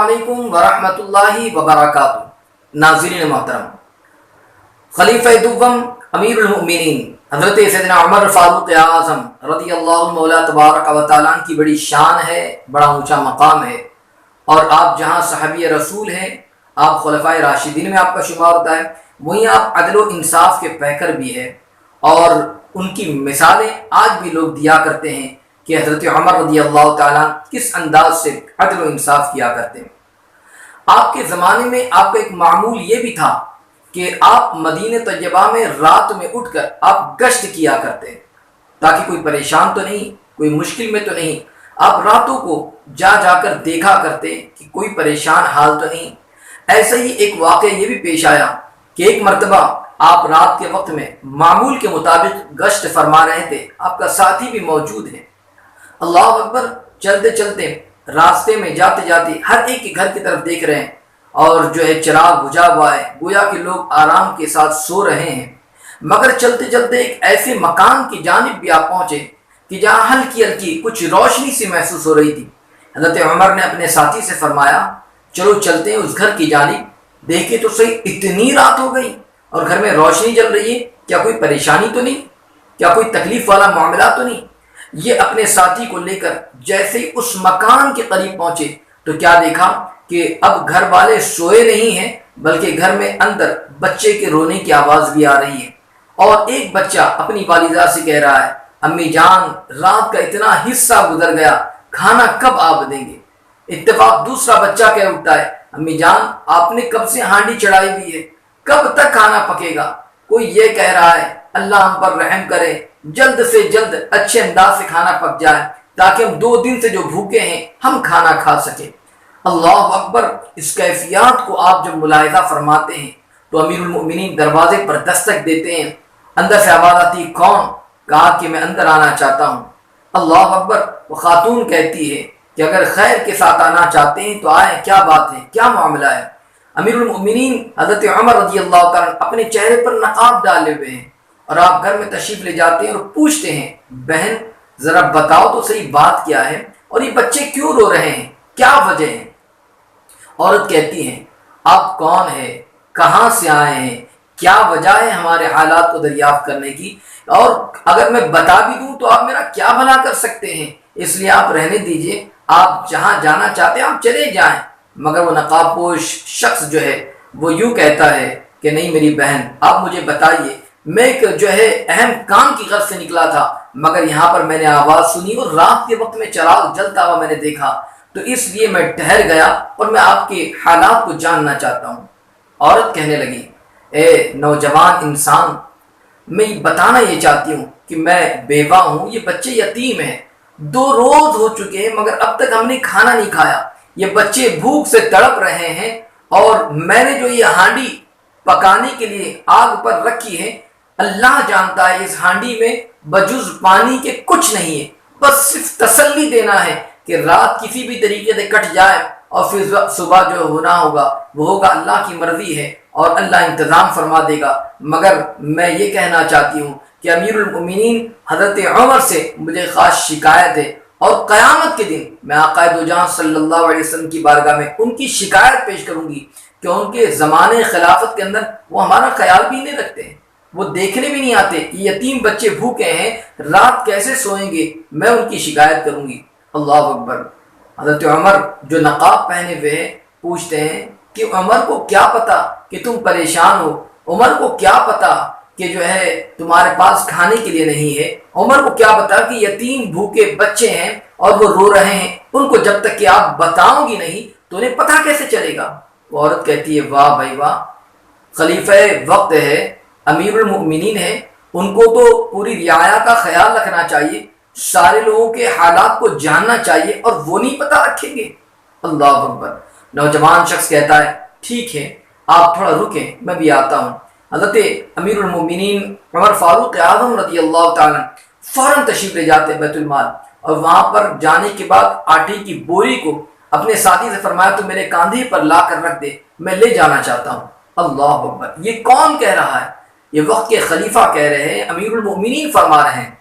علیکم ورحمۃ اللہ وبرکاتہ۔ ناظرین محترم، خلیفہ دوم امیر المؤمنین حضرت سیدنا عمر فاروق اعظم رضی اللہ مولا تبارک و تعالیٰ کی بڑی شان ہے، بڑا اونچا مقام ہے، اور آپ جہاں صحابی رسول ہیں، آپ خلفائے راشدین میں آپ کا شمار ہوتا ہے، وہیں آپ عدل و انصاف کے پیکر بھی ہیں، اور ان کی مثالیں آج بھی لوگ دیا کرتے ہیں کہ حضرت عمر رضی اللہ تعالیٰ کس انداز سے عدل و انصاف کیا کرتے ہیں۔ آپ کے زمانے میں آپ کا ایک معمول یہ بھی تھا کہ آپ مدینہ طیبہ میں رات میں اٹھ کر آپ گشت کیا کرتے ہیں، تاکہ کوئی پریشان تو نہیں، کوئی مشکل میں تو نہیں، آپ راتوں کو جا کر دیکھا کرتے کہ کوئی پریشان حال تو نہیں۔ ایسا ہی ایک واقعہ یہ بھی پیش آیا کہ ایک مرتبہ آپ رات کے وقت میں معمول کے مطابق گشت فرما رہے تھے، آپ کا ساتھی بھی موجود ہے۔ اللہ اکبر، چلتے چلتے راستے میں جاتے جاتے ہر ایک کے گھر کی طرف دیکھ رہے ہیں، اور چراغ بجھا ہوا ہے، گویا کہ لوگ آرام کے ساتھ سو رہے ہیں، مگر چلتے چلتے ایک ایسے مکان کی جانب بھی آپ پہنچے کہ جہاں ہلکی ہلکی کچھ روشنی سی محسوس ہو رہی تھی۔ حضرت عمر نے اپنے ساتھی سے فرمایا، چلو چلتے ہیں اس گھر کی جانب، دیکھے تو صحیح اتنی رات ہو گئی اور گھر میں روشنی جل رہی ہے، کیا کوئی پریشانی تو نہیں، کیا کوئی تکلیف والا معاملہ تو نہیں؟ یہ اپنے ساتھی کو لے کر جیسے ہی اس مکان کے قریب پہنچے تو کیا دیکھا کہ اب گھر والے سوئے نہیں ہیں، بلکہ گھر میں اندر بچے کے رونے کی آواز بھی آ رہی ہے، اور ایک بچہ اپنی والدہ سے کہہ رہا ہے، امی جان رات کا اتنا حصہ گزر گیا، کھانا کب آپ دیں گے؟ اتفاق دوسرا بچہ کہہ اٹھتا ہے، امی جان آپ نے کب سے ہانڈی چڑھائی ہوئی ہے، کب تک کھانا پکے گا؟ کوئی یہ کہہ رہا ہے، اللہ ہم پر رحم کرے، جلد سے جلد اچھے انداز سے کھانا پک جائے تاکہ ہم 2 دن سے جو بھوکے ہیں ہم کھانا کھا سکیں۔ اللہ اکبر، اس کیفیات کو آپ جب ملاحظہ فرماتے ہیں تو امیر المؤمنین دروازے پر دستک دیتے ہیں، اندر سے آواز آتی، کون؟ کہا کہ میں اندر آنا چاہتا ہوں۔ اللہ اکبر، وہ خاتون کہتی ہے کہ اگر خیر کے ساتھ آنا چاہتے ہیں تو آئیں، کیا بات ہے، کیا معاملہ ہے؟ امیر المؤمنین حضرت عمر رضی اللہ تعالیٰ اپنے چہرے پر نقاب ڈالے ہوئے ہیں، اور آپ گھر میں تشریف لے جاتے ہیں اور پوچھتے ہیں، بہن ذرا بتاؤ تو صحیح بات کیا ہے، اور یہ بچے کیوں رو رہے ہیں، کیا وجہ ہے؟ عورت کہتی ہیں، آپ کون ہیں، کہاں سے آئے ہیں، کیا وجہ ہے ہمارے حالات کو دریافت کرنے کی، اور اگر میں بتا بھی دوں تو آپ میرا کیا بھلا کر سکتے ہیں، اس لیے آپ رہنے دیجئے، آپ جہاں جانا چاہتے ہیں آپ چلے جائیں۔ مگر وہ نقاب پوش شخص جو ہے وہ یوں کہتا ہے کہ نہیں میری بہن، آپ مجھے بتائیے، میں ایک اہم کام کی غرض سے نکلا تھا، مگر یہاں پر میں نے آواز سنی اور رات کے وقت میں چراغ جلتا ہوا میں نے دیکھا، تو اس لیے میں ٹھہر گیا اور میں آپ کے حالات کو جاننا چاہتا ہوں۔ عورت کہنے لگی، اے نوجوان انسان، میں بتانا یہ چاہتی ہوں کہ میں بیوہ ہوں، یہ بچے یتیم ہیں، 2 روز ہو چکے ہیں مگر اب تک ہم نے کھانا نہیں کھایا، یہ بچے بھوک سے تڑپ رہے ہیں، اور میں نے جو یہ ہانڈی پکانے کے لیے آگ پر رکھی ہے، اللہ جانتا ہے اس ہانڈی میں بجز پانی کے کچھ نہیں ہے، بس صرف تسلی دینا ہے کہ رات کسی بھی طریقے سے کٹ جائے، اور پھر صبح جو ہونا ہوگا وہ ہوگا، اللہ کی مرضی ہے اور اللہ انتظام فرما دے گا۔ مگر میں یہ کہنا چاہتی ہوں کہ امیر المؤمنین حضرت عمر سے مجھے خاص شکایت ہے، اور قیامت کے دن میں آقا دو جہاں صلی اللہ علیہ وسلم کی بارگاہ میں ان کی شکایت پیش کروں گی کہ ان کے زمانے خلافت کے اندر وہ ہمارا خیال بھی نہیں رکھتے ہیں، وہ دیکھنے بھی نہیں آتے، یہ یتیم بچے بھوکے ہیں، رات کیسے سوئیں گے، میں ان کی شکایت کروں گی۔ اللہ اکبر، حضرت عمر جو نقاب پہنے ہوئے ہیں پوچھتے ہیں کہ عمر کو کیا پتا کہ تم پریشان ہو، عمر کو کیا پتا کہ تمہارے پاس کھانے کے لیے نہیں ہے، عمر کو کیا پتا کہ یتیم بھوکے بچے ہیں اور وہ رو رہے ہیں، ان کو جب تک کہ آپ بتاؤ گی نہیں تو انہیں پتہ کیسے چلے گا؟ وہ عورت کہتی ہے، واہ بھائی واہ، خلیفہ وقت ہے، امیر المؤمنین ہے، ان کو تو پوری رعایا کا خیال رکھنا چاہیے، سارے لوگوں کے حالات کو جاننا چاہیے، اور وہ نہیں پتہ رکھیں گے؟ اللہ اکبر۔ نوجوان شخص کہتا ہے، ٹھیک ہے آپ تھوڑا رکیں، میں بھی آتا ہوں۔ حضرت امیر المؤمنین عمر فاروق اعظم رضی اللہ تعالیٰ فوراً تشریف لے جاتے بیت المال، اور وہاں پر جانے کے بعد آٹے کی بوری کو اپنے ساتھی سے فرمایا تو میرے کاندھے پر لا کر رکھ دے، میں لے جانا چاہتا ہوں۔ اللہ اکبر، یہ کون کہہ رہا ہے؟ یہ وقت کے خلیفہ کہہ رہے ہیں، امیر المؤمنین فرما رہے ہیں۔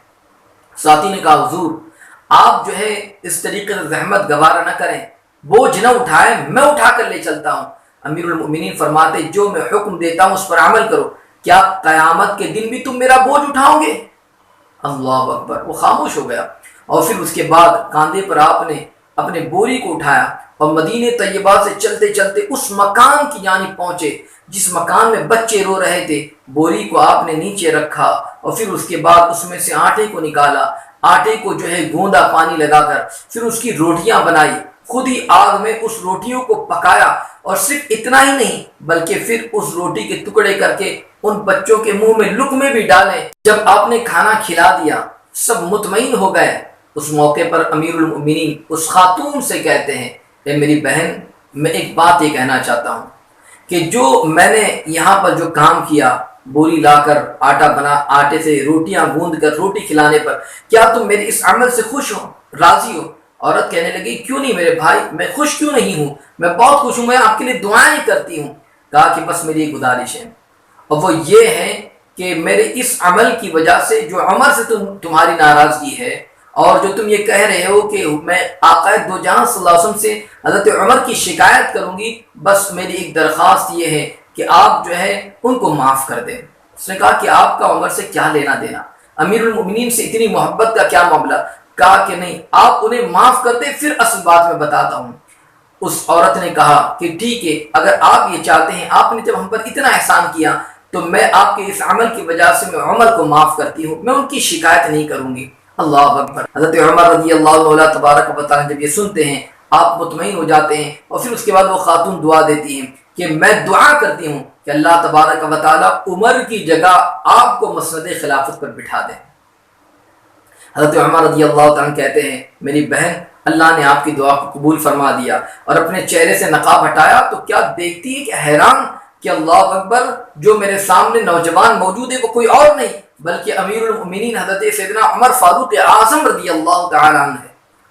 ساتھی نے کہا، حضور آپ اس طریقے سے زحمت گوارا نہ کریں، بوجھ نہ اٹھائے، میں اٹھا کر لے چلتا ہوں۔ امیر المؤمنین فرماتے جو میں حکم دیتا ہوں اس پر عمل کرو، کیا قیامت کے دن بھی تم میرا بوجھ اٹھاؤ گے؟ اللہ اکبر۔ وہ خاموش ہو گیا اور پھر اس کے بعد کاندھے پر آپ نے اپنے بوری کو اٹھایا اور مدینہ طیبہ سے چلتے چلتے اس مکان کی جانب پہنچے جس مکان میں بچے رو رہے تھے۔ بوری کو آپ نے نیچے رکھا اور پھر اس کے بعد اس میں سے آٹے کو نکالا، آٹے کو جو ہے گوندا پانی لگا کر پھر اس کی روٹیاں بنائی، خود ہی آگ میں اس روٹیوں کو پکایا، اور صرف اتنا ہی نہیں بلکہ پھر اس روٹی کے ٹکڑے کر کے ان بچوں کے منہ میں لقمے بھی ڈالے۔ جب آپ نے کھانا کھلا دیا سب مطمئن ہو گئے، اس موقع پر امیر المؤمنین اس خاتون سے کہتے ہیں اے میری بہن، میں ایک بات یہ کہنا چاہتا ہوں کہ جو میں نے یہاں پر جو کام کیا، بوری لا کر آٹا بنا، آٹے سے روٹیاں گوندھ کر روٹی کھلانے پر، کیا تم میرے اس عمل سے خوش ہو، راضی ہو؟ عورت کہنے لگی کیوں نہیں میرے بھائی، میں خوش کیوں نہیں ہوں، میں بہت خوش ہوں، میں آپ کے لیے دعائیں کرتی ہوں۔ کہا کہ بس میری ایک گزارش ہے، اور وہ یہ ہے کہ میرے اس عمل کی وجہ سے جو عمر سے تمہاری ناراضگی ہے، اور جو تم یہ کہہ رہے ہو کہ میں آقا دو جہاں صلی اللہ علیہ وسلم سے حضرت عمر کی شکایت کروں گی، بس میری ایک درخواست یہ ہے کہ آپ جو ہے ان کو معاف کر دیں۔ اس نے کہا کہ آپ کا عمر سے کیا لینا دینا، امیر المؤمنین سے اتنی محبت کا کیا معاملہ؟ کہا کہ نہیں، آپ انہیں معاف کرتے پھر اصل بات میں بتاتا ہوں۔ اس عورت نے کہا کہ ٹھیک ہے، اگر آپ یہ چاہتے ہیں، آپ نے جب ہم پر اتنا احسان کیا تو میں آپ کے اس عمل کی وجہ سے میں عمر کو معاف کرتی ہوں، میں ان کی شکایت نہیں کروں گی۔ اللہ اکبر۔ حضرت عمر رضی اللہ عنہ تبارک و تعالی جب یہ سنتے ہیں آپ مطمئن ہو جاتے ہیں، اور پھر اس کے بعد وہ خاتون دعا دیتی ہیں کہ میں دعا کرتی ہوں کہ اللہ تبارک و تعالی عمر کی جگہ آپ کو مسند خلافت پر بٹھا دیں۔ حضرت عمر رضی اللہ تعالیٰ کہتے ہیں میری بہن، اللہ نے آپ کی دعا کو قبول فرما دیا، اور اپنے چہرے سے نقاب ہٹایا تو کیا دیکھتی ہے کہ حیران کہ اللہ اکبر، جو میرے سامنے نوجوان موجود ہے وہ کوئی اور نہیں بلکہ امیر المؤمنین حضرت سیدنا عمر فاروق اعظم رضی اللہ تعالیٰ عنہ ہے۔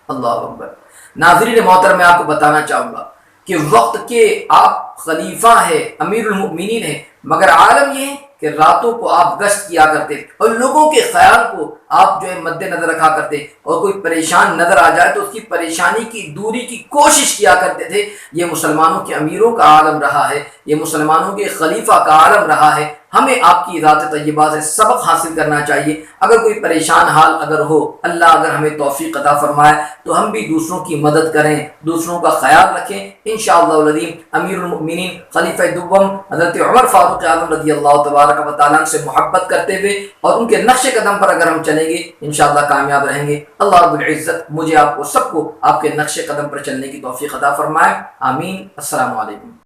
اللہ اکبر۔ ناظرین محترم، میں آپ کو بتانا چاہوں گا کہ وقت کے آپ خلیفہ ہیں، امیر المؤمنین ہیں، مگر عالم یہ ہے کہ راتوں کو آپ گشت کیا کرتے اور لوگوں کے خیال کو آپ جو ہے مد نظر رکھا کرتے، اور کوئی پریشان نظر آ جائے تو اس کی پریشانی کی دوری کی کوشش کیا کرتے تھے۔ یہ مسلمانوں کے امیروں کا عالم رہا ہے، یہ مسلمانوں کے خلیفہ کا عالم رہا ہے۔ ہمیں آپ کی ذات طیبہ سے سبق حاصل کرنا چاہیے۔ اگر کوئی پریشان حال اگر ہو، اللہ اگر ہمیں توفیق عطا فرمائے تو ہم بھی دوسروں کی مدد کریں، دوسروں کا خیال رکھیں۔ انشاءاللہ العظیم امیر المؤمنین خلیفہ دوم حضرت عمر فاروق اعظم رضی اللہ تبارک و تعالیٰ سے محبت کرتے ہوئے اور ان کے نقش قدم پر اگر ہم چلیں گے انشاءاللہ کامیاب رہیں گے۔ اللہ رب العزت مجھے آپ کو سب کو آپ کے نقش قدم پر چلنے کی توفیق عطا فرمائے، آمین۔ السلام علیکم۔